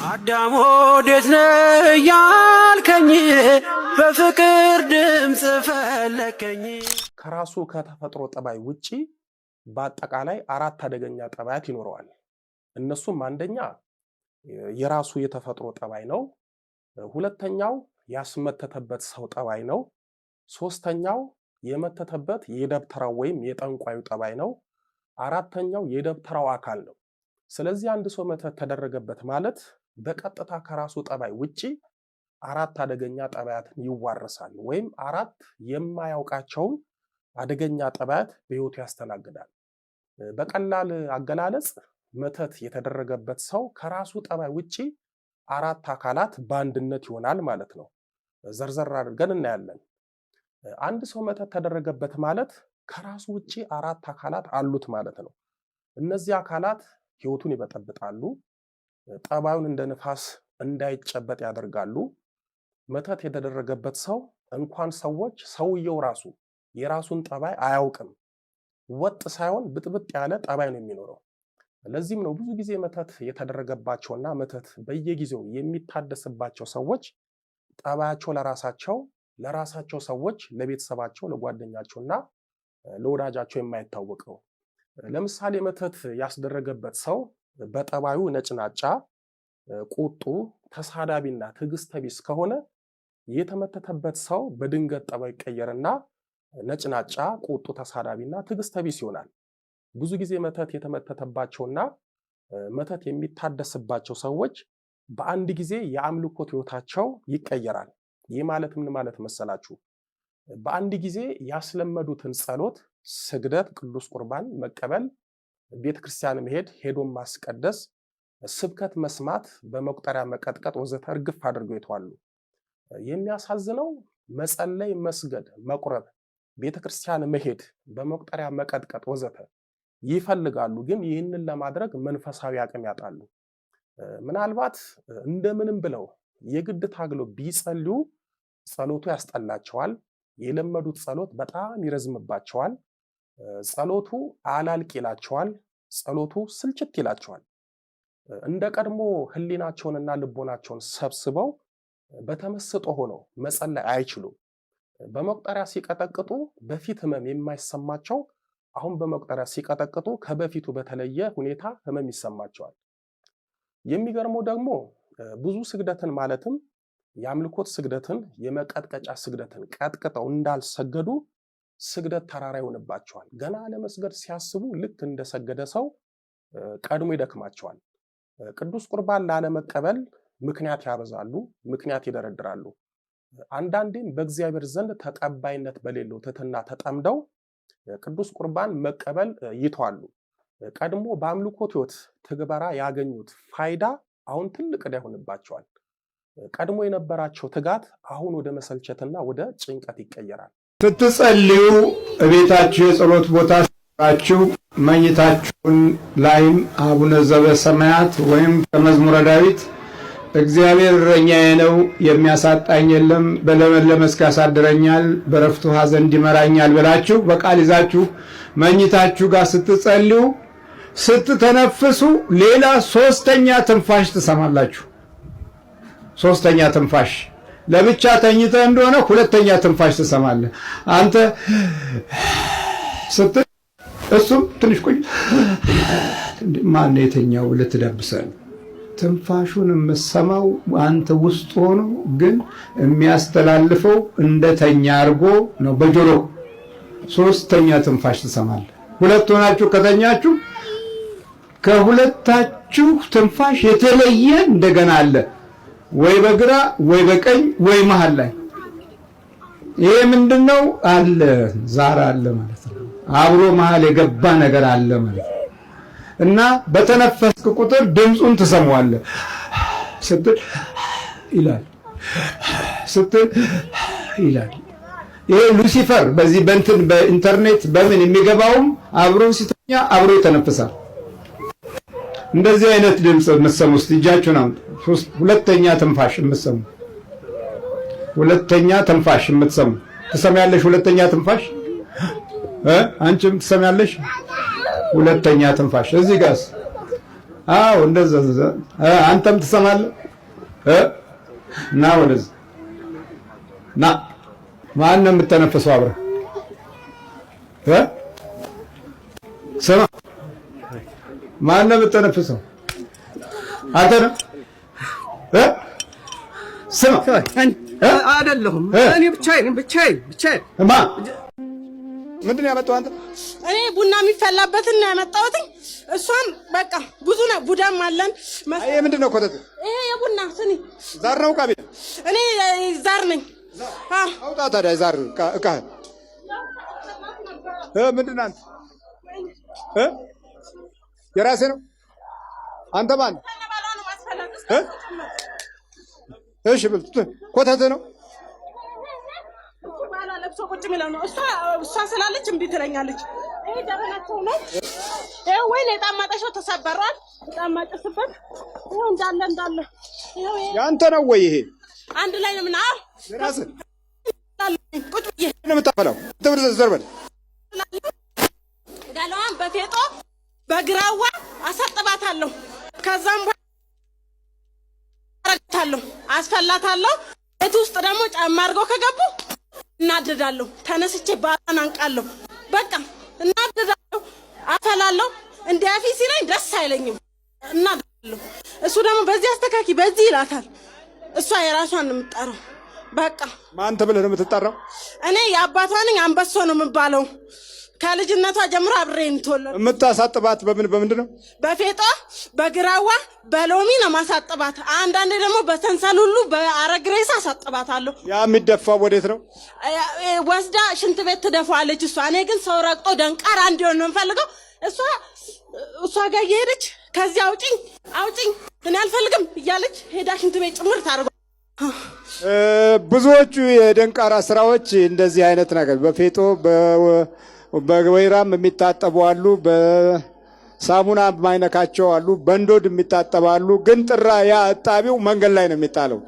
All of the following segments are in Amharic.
አዳም ወዴት ነህ ያልከኝ በፍቅር ድምጽ ፈለከኝ። ከራሱ ከተፈጥሮ ጠባይ ውጪ በአጠቃላይ አራት አደገኛ ጠባያት ይኖረዋል። እነሱም አንደኛ የራሱ የተፈጥሮ ጠባይ ነው። ሁለተኛው ያስመተተበት ሰው ጠባይ ነው። ሶስተኛው የመተተበት የደብተራው ወይም የጠንቋዩ ጠባይ ነው። አራተኛው የደብተራው አካል ነው። ስለዚህ አንድ ሰው መተት ተደረገበት ማለት በቀጥታ ከራሱ ጠባይ ውጪ አራት አደገኛ ጠባያትን ይዋረሳል ወይም አራት የማያውቃቸውን አደገኛ ጠባያት በህይወቱ ያስተናግዳል። በቀላል አገላለጽ መተት የተደረገበት ሰው ከራሱ ጠባይ ውጪ አራት አካላት በአንድነት ይሆናል ማለት ነው። ዘርዘር አድርገን እናያለን። አንድ ሰው መተት ተደረገበት ማለት ከራሱ ውጪ አራት አካላት አሉት ማለት ነው። እነዚህ አካላት ህይወቱን ይበጠብጣሉ፣ ጠባዩን እንደ ንፋስ እንዳይጨበጥ ያደርጋሉ። መተት የተደረገበት ሰው እንኳን ሰዎች ሰውየው ራሱ የራሱን ጠባይ አያውቅም። ወጥ ሳይሆን ብጥብጥ ያለ ጠባይ ነው የሚኖረው። ለዚህም ነው ብዙ ጊዜ መተት የተደረገባቸውና መተት በየጊዜው የሚታደስባቸው ሰዎች ጠባያቸው ለራሳቸው ሰዎች፣ ለቤተሰባቸው፣ ለጓደኛቸውና ለወዳጃቸው የማይታወቀው። ለምሳሌ መተት ያስደረገበት ሰው በጠባዩ ነጭናጫ፣ ቁጡ፣ ተሳዳቢና ትዕግስተ ቢስ ከሆነ የተመተተበት ሰው በድንገት ጠባዩ ይቀየርና ነጭናጫ፣ ቁጡ፣ ተሳዳቢና ትዕግስተ ቢስ ይሆናል። ብዙ ጊዜ መተት የተመተተባቸውና መተት የሚታደስባቸው ሰዎች በአንድ ጊዜ የአምልኮት ህይወታቸው ይቀየራል። ይህ ማለት ምን ማለት መሰላችሁ? በአንድ ጊዜ ያስለመዱትን ጸሎት፣ ስግደት፣ ቅዱስ ቁርባን መቀበል፣ ቤተክርስቲያን መሄድ፣ ሄዶም ማስቀደስ፣ ስብከት መስማት፣ በመቁጠሪያ መቀጥቀጥ ወዘተ እርግፍ አድርገው ይተዋሉ። የሚያሳዝነው መጸለይ፣ መስገድ፣ መቁረብ፣ ቤተክርስቲያን መሄድ፣ በመቁጠሪያ መቀጥቀጥ ወዘተ ይፈልጋሉ፣ ግን ይህንን ለማድረግ መንፈሳዊ አቅም ያጣሉ። ምናልባት እንደምንም ብለው የግድ ታግለው ቢጸልዩ ጸሎቱ ያስጠላቸዋል። የለመዱት ጸሎት በጣም ይረዝምባቸዋል። ጸሎቱ አላልቅ ይላቸዋል። ጸሎቱ ስልችት ይላቸዋል። እንደ ቀድሞ ህሊናቸውንና ልቦናቸውን ሰብስበው በተመስጦ ሆነው መጸለይ አይችሉም። በመቁጠሪያ ሲቀጠቅጡ በፊት ህመም የማይሰማቸው አሁን በመቁጠሪያ ሲቀጠቅጡ ከበፊቱ በተለየ ሁኔታ ህመም ይሰማቸዋል። የሚገርመው ደግሞ ብዙ ስግደትን ማለትም የአምልኮት ስግደትን፣ የመቀጥቀጫ ስግደትን ቀጥቅጠው እንዳልሰገዱ ስግደት ተራራ ይሆንባቸዋል። ገና ለመስገድ ሲያስቡ ልክ እንደሰገደ ሰው ቀድሞ ይደክማቸዋል። ቅዱስ ቁርባን ላለመቀበል ምክንያት ያበዛሉ፣ ምክንያት ይደረድራሉ። አንዳንዴም በእግዚአብሔር ዘንድ ተቀባይነት በሌለው ትሕትና ተጠምደው ቅዱስ ቁርባን መቀበል ይተዋሉ። ቀድሞ በአምልኮት ህይወት ትግበራ ያገኙት ፋይዳ አሁን ትልቅ ዕዳ ይሆንባቸዋል። ቀድሞ የነበራቸው ትጋት አሁን ወደ መሰልቸትና ወደ ጭንቀት ይቀየራል። ስትጸልዩ እቤታችሁ የጸሎት ቦታ ሲኖራችሁ መኝታችሁን ላይም አቡነ ዘበሰማያት ወይም ከመዝሙረ ዳዊት እግዚአብሔር እረኛዬ ነው የሚያሳጣኝ የለም፣ በለመለመ መስክ ያሳድረኛል፣ በዕረፍቱ ውኃ ዘንድ ይመራኛል ብላችሁ በቃል ይዛችሁ መኝታችሁ ጋር ስትጸልዩ ስትተነፍሱ ሌላ ሶስተኛ ትንፋሽ ትሰማላችሁ። ሶስተኛ ትንፋሽ ለብቻ ተኝተህ እንደሆነ ሁለተኛ ትንፋሽ ትሰማለህ። አንተ ስትል እሱም ትንሽ ቆይ ማን ነው የተኛው ልትደብሰን። ትንፋሹን የምትሰማው አንተ ውስጥ ሆኖ ግን የሚያስተላልፈው እንደተኛ አድርጎ ነው በጆሮ። ሶስተኛ ትንፋሽ ትሰማለህ። ሁለት ሆናችሁ ከተኛችሁ ከሁለታችሁ ትንፋሽ የተለየ እንደገና አለ፣ ወይ በግራ ወይ በቀኝ ወይ መሃል ላይ። ይሄ ምንድነው? አለ ዛር አለ ማለት ነው። አብሮ መሃል የገባ ነገር አለ ማለት ነው። እና በተነፈስክ ቁጥር ድምጹን ትሰማዋለህ። ስትል ይላል፣ ስትል ይላል። ይሄ ሉሲፈር በዚህ በእንትን በኢንተርኔት በምን የሚገባውም አብሮ ሲተኛ አብሮ ይተነፍሳል። እንደዚህ አይነት ድምጽ የምትሰሙ እስቲ እጃችሁን አምጡ። ሁለተኛ ትንፋሽ የምትሰሙ፣ ሁለተኛ ትንፋሽ የምትሰሙ ትሰማያለሽ? ሁለተኛ ትንፋሽ አንቺም ትሰማያለሽ? ሁለተኛ ትንፋሽ እዚህ ጋርስ አዎ እንደዛ አንተም ትሰማለህ እና ወደዚህ ና ማን ነው የምትተነፍሰው አብረህ ስማ ማን ነው የምትተነፍሰው አንተ ነህ ስማ አይደለሁም እኔ ብቻዬን ምንድን ነው ያመጣው አንተ እኔ ቡና የሚፈላበትን ነው ያመጣሁት እሷን በቃ ብዙ ነው ቡዳም አለን ይሄ ምንድን ነው ኮተት ይሄ የቡና ስኒ ዛር ነው ቃቤ እኔ ዛር ነኝ አውጣ ታዲያ ዛር እቃ ምንድን ነው አንተ የራሴ ነው አንተ ማን እሺ ኮተት ነው ባላ ለብሶ ቁጭ የሚለው ነው እሷ ስላለች እምቢ ትለኛለች ይሄ ደበናቸው ነው ይሄ ወይ ለጣማጣሽው ተሰበሯል ጣማጭስበት ይሄ እንዳለ ይሄ ያንተ ነው ወይ ይሄ አንድ ላይ ነው ምናው የራስህ ቁጭ ብዬ ነው የምታፈላው ዘርበል ጋላዋን በፌጦ በግራዋ አሳጥባታለሁ ከዛም አረጋታለሁ አስፈላታለሁ ቤት ውስጥ ደግሞ ጫማ አድርገው ከገቡ እናደዳለሁ ተነስቼ ባላን አንቃለሁ በቃ እናደዳለሁ አፈላለሁ እንዲያፊ ሲለኝ ደስ አይለኝም እናደዳለሁ እሱ ደግሞ በዚህ አስተካኪ በዚህ ይላታል እሷ የራሷን ነው የምትጠራው በቃ ማን ተብለህ ነው የምትጠራው እኔ የአባቷ ነኝ አንበሶ ነው የምባለው ከልጅነቷ ጀምሮ አብሬን ተወለደ የምታሳጥባት በምንድን ነው በፌጦ በግራዋ በሎሚ ነው ማሳጥባት አንዳንዴ ደግሞ በተንሰሉሉ በአረግሬሳ አሳጥባታለሁ ያ የሚደፋው ወዴት ነው ወስዳ ሽንት ቤት ትደፋለች እሷ እኔ ግን ሰው ረቅጦ ደንቃራ እንዲሆን ነው የምፈልገው እሷ ጋር እየሄደች ከዚህ አውጪኝ እኔ አልፈልግም እያለች ሄዳ ሽንት ቤት ጭምር ታደርገው ብዙዎቹ የደንቃራ ስራዎች እንደዚህ አይነት ነገር በፌጦ በወይራም የሚታጠቡ አሉ በሳሙና ማይነካቸው አሉ በእንዶድ የሚታጠባሉ ግን ጥራ ያ እጣቢው መንገድ ላይ ነው የሚጣለው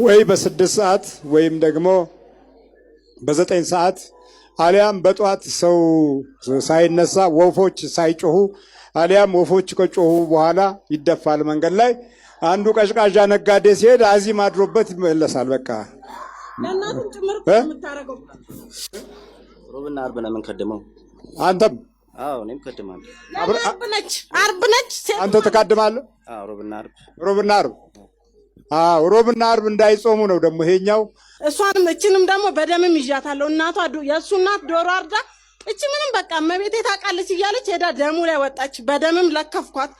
ወይ በ6 ሰዓት ወይም ደግሞ በ9 ሰዓት አሊያም በጧት ሰው ሳይነሳ ወፎች ሳይጮሁ አሊያም ወፎች ከጮሁ በኋላ ይደፋል መንገድ ላይ አንዱ ቀሽቃዣ ነጋዴ ሲሄድ አዚም አድሮበት ይመለሳል በቃ ለናቱን ጭምር የምታረገው ሮብና አርብ ነው የምንከደመው አንተም አዎ እኔም ከደማለሁ አርብ ነች አንተ ተካድማለህ አዎ ሮብና አርብ እንዳይጾሙ ነው ደግሞ ይሄኛው እሷንም እቺንም ደግሞ በደምም ይዣታለሁ እናቷ የሱ እናት ዶሮ አርዳ እቺ ምንም በቃ መቤቴ ታውቃለች እያለች ሄዳ ደሙ ላይ ወጣች በደምም ለከፍኳት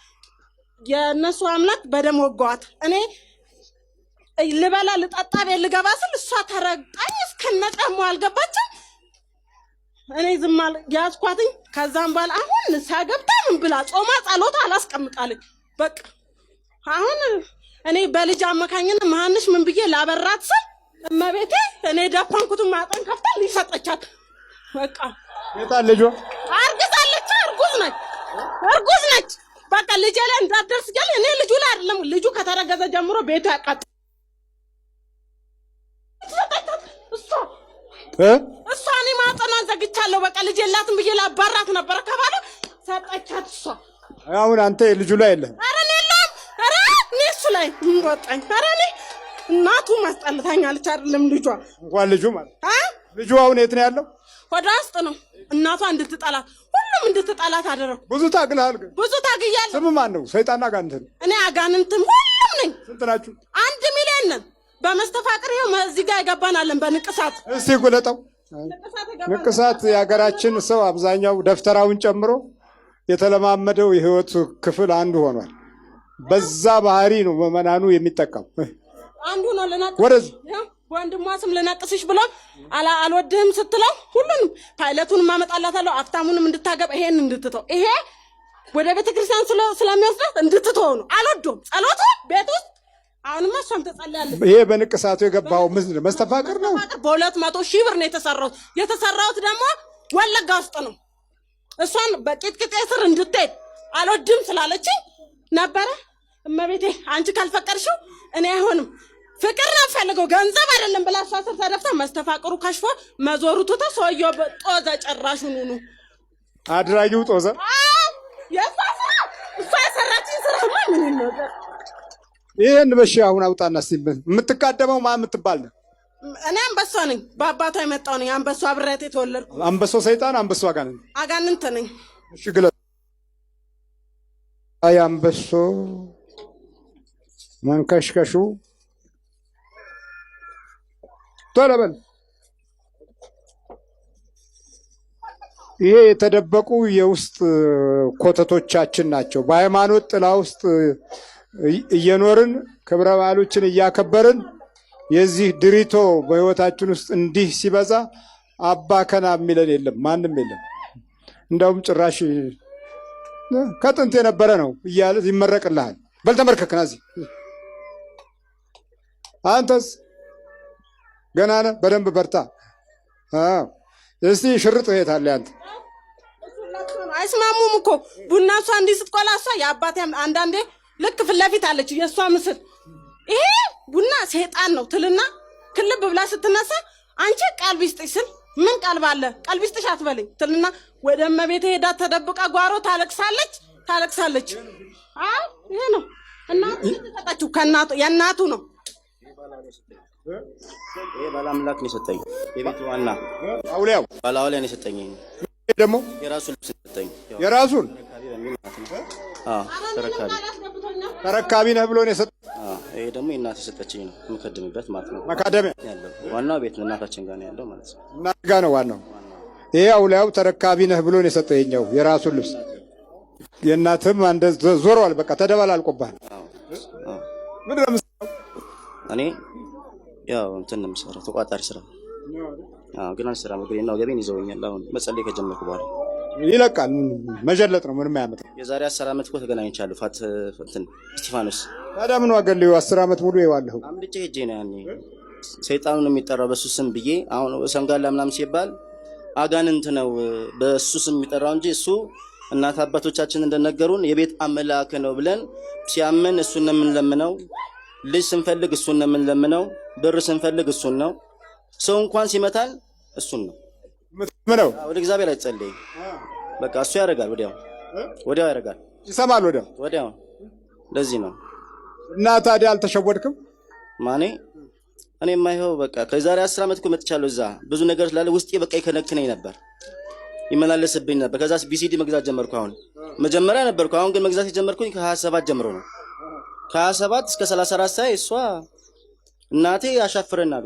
የነሱ አምላክ በደም ወጓት እኔ ልበላ ልጠጣ ቤት ልገባ ስል እሷ ተረግጣኝ እስከነጫሙ አልገባችም እኔ ዝም ያስኳትኝ ከዛም በኋላ አሁን ሳገብታ ምን ብላ ጾማ ጸሎት አላስቀምጣለች በቃ አሁን እኔ በልጅ አመካኝና ማንሽ ምን ብዬ ላበራት ስል እመቤቴ እኔ ደፋንኩትን ማጠን ከፍታ ሊሰጠቻት በቃ የታል ልጇ አርግዛለች እርጉዝ ነች በቃ ልጅ ላይ እንዳትደርስ ያለ እኔ ልጁ ላይ አይደለም ልጁ ከተረገዘ ጀምሮ ቤቱ ያቃጥ እሷ እኔ ማጠኗን ዘግቻለሁ በቃ ልጅ የላትም ብዬ ላባራት ነበር ከባለ ሰጠቻት እሷ አሁን አንተ ልጁ ላይ የለህም ኧረ እኔ የለውም ኧረ እኔ እሱ ላይ ወጣኝ ኧረ እኔ እናቱ ማስጠልታኛለች አይደለም ልጇ እንኳን ልጁ ማለት ልጁ አሁን የት ነው ያለው ወደ ውስጥ ነው እናቷ እንድትጠላት ሁሉም እንድትጠላት አደረኩ ብዙ ታግለሃል ብዙ ታግያለሁ ስም ማን ነው ሰይጣንና አጋንንት እኔ አጋንንትም ሁሉም ነኝ ስንት ናችሁ 1 ሚሊዮን ነን በመስተፋቅር ይኸው እዚህ ጋር ይገባናለን በንቅሳት እስቲ ጉለጠው ንቅሳት የሀገራችን ሰው አብዛኛው ደፍተራውን ጨምሮ የተለማመደው የህይወት ክፍል አንዱ ሆኗል በዛ ባህሪ ነው መመናኑ የሚጠቀም አንዱ ነው ለናቀስ ወንድሟ ስም ለናቀስሽ ብሎ አልወድህም ስትለው ሁሉንም ፓይለቱንም ማመጣላታለሁ አፍታሙንም እንድታገብ ይሄን እንድትተው ይሄ ወደ ቤተክርስቲያን ስለሚወስዳት እንድትተው ነው አልወደውም ጸሎቱ ቤት ውስጥ አሁንማ እሷም ተጸልያለች ይሄ በንቅሳቱ የገባው መስተፋቅር ነው በ200,000 ብር ነው የተሰራውት ደግሞ ወለጋ ውስጥ ነው እሷን በቂጥቂጤ ስር እንድትሄድ አልወድም ስላለችኝ ነበረ እመቤቴ አንቺ ካልፈቀድሽው እኔ አይሆንም ፍቅር ነው ፈልገው ገንዘብ አይደለም ብላ እሷ ስር ተደፍታ መስተፋቅሩ ከሽፎ መዞሩ ትቶ ሰውየው ጦዘ ጨራሹን ነው አድራጊው ጦዘ እሷ የሰራችኝ ስራ እሱማ ምን ነው ይሄን በሺ አሁን አውጣና ሲል የምትቃደመው ማን የምትባል ነው? እኔ አንበሳ ነኝ። በአባቷ የመጣው ነኝ። አንበሳ አብሬያት የተወለድኩ። አንበሳው ሰይጣን፣ አንበሳው አጋንንት። አጋንንት ነኝ። እሺ ግለ አይ አንበሶ መንከሽከሹ ተለበል። ይሄ የተደበቁ የውስጥ ኮተቶቻችን ናቸው። በሃይማኖት ጥላ ውስጥ እየኖርን ክብረ በዓሎችን እያከበርን የዚህ ድሪቶ በህይወታችን ውስጥ እንዲህ ሲበዛ አባ ከና የሚለን የለም፣ ማንም የለም። እንደውም ጭራሽ ከጥንት የነበረ ነው እያለ ይመረቅልሃል። በል ተመርከክና እዚህ አንተስ ገና ነህ፣ በደንብ በርታ። እስቲ ሽርጥ እሄታለሁ አንተ አይስማሙም እኮ ቡና እሷ እንዲህ ስትቆላ እሷ የአባቴ አንዳንዴ ልክ ፊት ለፊት አለች የእሷ ምስል ይሄ ቡና ሰይጣን ነው ትልና ክልብ ብላ ስትነሳ አንቺ ቀልብ ይስጥሽ ስል ምን ቀልብ አለ ቀልብ ይስጥሽ አትበለኝ ትልና ወደ እመቤቴ ሄዳ ተደብቃ ጓሮ ታለቅሳለች። አዎ ይሄ ነው እናቱ ተጠጣችው ከናቱ የናቱ ነው። ይሄ ባላምላክ ነው የሰጠኝ የቤቱ ዋና አውሊያው ባላውሊያ ነው የሰጠኝ። ደግሞ የራሱ ልብስ ሰጠኝ። የራሱን ተረካቢ ነህ ብሎ ነው የሰጠኝ። ይሄ ደግሞ የእናቴ ሰጠችኝ ነው የምከድምበት ማለት ነው። መካደሚያ ያለው ዋናው ቤት ነው እናታችን ጋር ነው ያለው ማለት ነው። እናት ጋር ነው ዋናው። ይሄ አውሊያው ተረካቢ ነህ ብሎ ነው የሰጠኝ የኛው የራሱን ልብስ። የእናትህም አንደ ዞሯል፣ በቃ ተደባላልቆብሃል። ምን ነው እኔ ያው እንትን ነው የምሰራው ተቋጣሪ ስራ። ግን አልሰራም። ነው ገቤን ይዘውኛል። አሁን መጸለይ ከጀመርኩ በኋላ ይለቃል። መጀለጥ ነው ምንም አያመጣም። የዛሬ 10 ዓመት እኮ ተገናኝቻለሁ እንትን እስጢፋኖስ። ታዲያ ምን ዋገለው 10 ዓመት ሙሉ ይዋለሁ አምልጬ ሄጄ ነው ያኔ ሰይጣኑን የሚጠራው በሱ ስም ብዬ። አሁን ሰንጋላ ምናምን ሲባል አጋንንት ነው በሱ ስም የሚጠራው እንጂ እሱ እናት አባቶቻችን እንደነገሩን የቤት አምላክ ነው ብለን ሲያመን እሱን ነው የምንለምነው። ልጅ ስንፈልግ እሱን ነው የምንለምነው። ብር ስንፈልግ እሱን ነው። ሰው እንኳን ሲመታል እሱን ነው ምነው። ወደ እግዚአብሔር አይጸልይ። በቃ እሱ ያደርጋል። ወዲያው ያደርጋል። ይሰማል ወዲያው። ለዚህ ነው እና ታዲያ አልተሸወድክም? ማኔ እኔ የማይኸው በቃ ከዛሬ 10 ዓመት እኮ መጥቻለሁ። እዛ ብዙ ነገር ስላለ ውስጤ በቃ ይከነክነኝ ነበር፣ ይመላለስብኝ ነበር። ከዛ ቢሲዲ መግዛት ጀመርኩ። አሁን መጀመሪያ ነበርኩ። አሁን ግን መግዛት የጀመርኩኝ ከ27 ጀምሮ ነው። ከ27 እስከ 34 ሳይ እሷ እናቴ ያሻፍረናሉ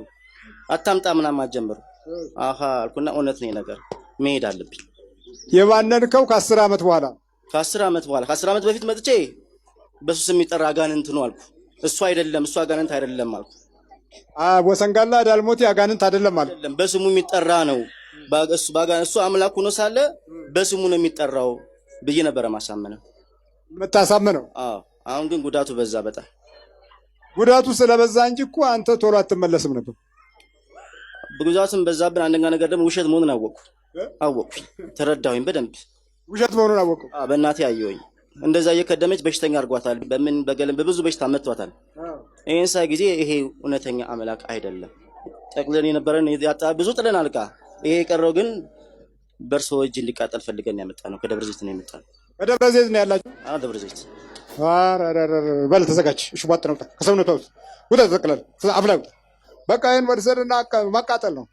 አታምጣ ምናምን አጀመሩ። አሃ አልኩና እውነት ነው ነገር መሄድ አለብኝ። የባነንከው ከ10 ዓመት በኋላ ከ10 ዓመት በፊት መጥቼ በሱ ስም የሚጠራ አጋንንት ነው አልኩ። እሱ አይደለም፣ እሱ አጋንንት አይደለም አልኩ። ወሰንጋላ ዳልሞቲ አጋንንት አይደለም አልኩ። አይደለም በስሙ የሚጠራ ነው። እሱ አምላኩ ነው ሳለ በስሙ ነው የሚጠራው ብዬ ነበረ ማሳመነው የምታሳምነው። አሁን ግን ጉዳቱ በዛ። በጣም ጉዳቱ ስለበዛ እንጂ እኮ አንተ ቶሎ አትመለስም ነበር። ጉዳቱም በዛብን። አንደኛ ነገር ደግሞ ውሸት መሆኑን አወቅኩ። ተረዳሁኝ በደንብ ውሸት መሆኑን አወቅኩ። በእናቴ አየሁኝ። እንደዛ እየከደመች በሽተኛ አድርጓታል። በገለም በብዙ በሽታ መጥቷታል። ይሄን ሳይ ጊዜ ይሄ እውነተኛ አምላክ አይደለም። ጠቅለን የነበረን ያጣ ብዙ ጥለን አልቃ። ይሄ የቀረው ግን በርሶ እጅ ሊቃጠል ፈልገን ያመጣ ነው። ከደብረ ዘይት ነው የመጣ ነው። ከደብረ ዘይት ነው ያላችሁ? ደብረ ዘይት። በል ተዘጋጅ። እሺ ቧጥ ነው ከሰውነቷ ውስጥ ወደ ተዘቅላል አፍላው በቃ ይሄን ወርሰድና ማቃጠል ነው።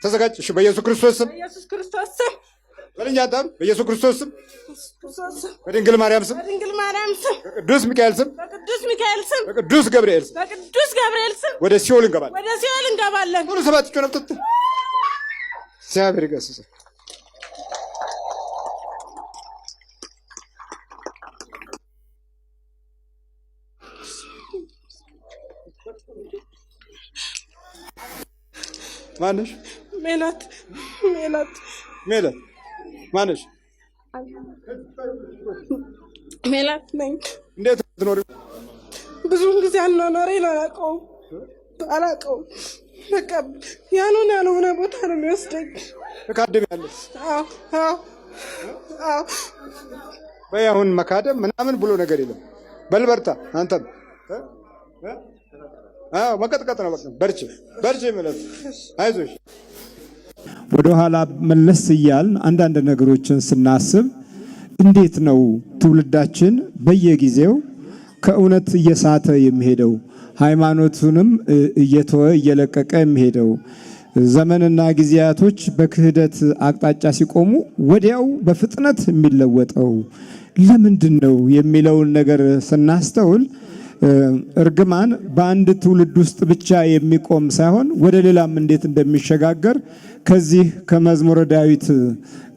ተዘጋጅ። እሺ በኢየሱስ ክርስቶስ ስም በልኛ ታም በኢየሱስ ክርስቶስ ስም በድንግል ማርያም ስም በቅዱስ ሚካኤል ስም በቅዱስ ገብርኤል ስም ወደ ሲኦል እንገባለን። ሁሉ ሰባት ጮህ ነፍጥ እግዚአብሔር ይገስጽ። ማነሽ? ሜላት ማነሽ? ሜላት ነኝ። እንዴት ትኖሪ? ብዙውን ጊዜ አልኖሬን አላውቀውም። በቃ ያልሆነ ቦታ ነው የሚወስደኝ። ትካደሚያለሽ? አዎ። በይ አሁን መካደም ምናምን ብሎ ነገር የለም። በል በርታ። አንተም መቀጥቀጥ ነው። በቃ በርቺ ማለት አይዞሽ። ወደ ኋላ መለስ እያልን አንዳንድ ነገሮችን ስናስብ እንዴት ነው ትውልዳችን በየጊዜው ከእውነት እየሳተ የሚሄደው ሃይማኖቱንም እየተወ እየለቀቀ የሚሄደው ዘመንና ጊዜያቶች በክህደት አቅጣጫ ሲቆሙ ወዲያው በፍጥነት የሚለወጠው ለምንድን ነው የሚለውን ነገር ስናስተውል እርግማን በአንድ ትውልድ ውስጥ ብቻ የሚቆም ሳይሆን ወደ ሌላም እንዴት እንደሚሸጋገር ከዚህ ከመዝሙረ ዳዊት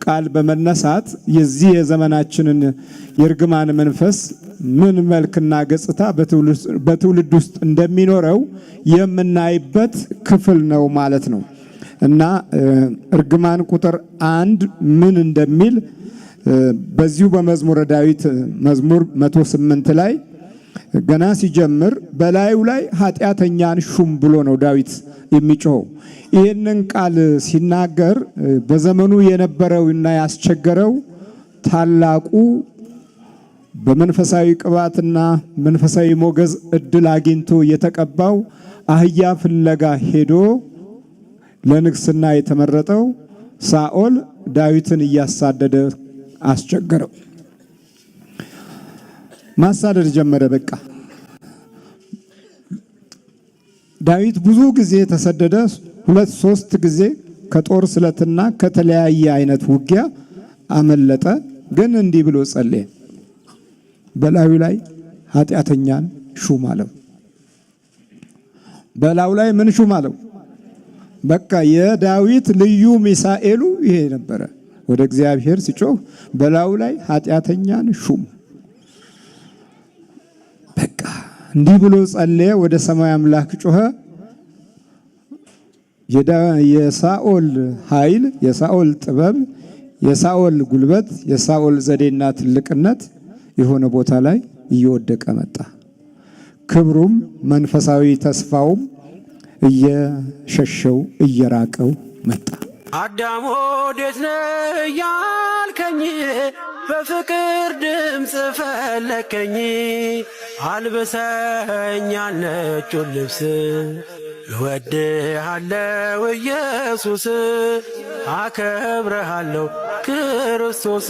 ቃል በመነሳት የዚህ የዘመናችንን የእርግማን መንፈስ ምን መልክና ገጽታ በትውልድ ውስጥ እንደሚኖረው የምናይበት ክፍል ነው ማለት ነው እና እርግማን ቁጥር 1 ምን እንደሚል በዚሁ በመዝሙረ ዳዊት መዝሙር 108 ላይ ገና ሲጀምር በላዩ ላይ ኃጢአተኛን ሹም ብሎ ነው ዳዊት የሚጮኸው። ይህንን ቃል ሲናገር በዘመኑ የነበረውና ያስቸገረው ታላቁ በመንፈሳዊ ቅባትና መንፈሳዊ ሞገዝ እድል አግኝቶ የተቀባው አህያ ፍለጋ ሄዶ ለንግስና የተመረጠው ሳኦል ዳዊትን እያሳደደ አስቸገረው። ማሳደድ ጀመረ። በቃ ዳዊት ብዙ ጊዜ ተሰደደ። 2-3 ጊዜ ከጦር ስለትና ከተለያየ አይነት ውጊያ አመለጠ። ግን እንዲህ ብሎ ጸለየ፣ በላዩ ላይ ኃጢአተኛን ሹም አለው። በላዩ ላይ ምን ሹም አለው? በቃ የዳዊት ልዩ ሚሳኤሉ ይሄ ነበረ። ወደ እግዚአብሔር ሲጮህ በላዩ ላይ ኃጢአተኛን ሹም። በቃ እንዲህ ብሎ ጸለየ፣ ወደ ሰማይ አምላክ ጮኸ። የሳኦል ኃይል፣ የሳኦል ጥበብ፣ የሳኦል ጉልበት፣ የሳኦል ዘዴና ትልቅነት የሆነ ቦታ ላይ እየወደቀ መጣ። ክብሩም መንፈሳዊ ተስፋውም እየሸሸው እየራቀው መጣ። አዳም ወዴት ነህ ያልከኝ፣ በፍቅር ድምፅ ፈለከኝ። አልብሰኝ ነጩን ልብስ፣ እወድሃለሁ ኢየሱስ፣ አከብረሃለሁ ክርስቶስ።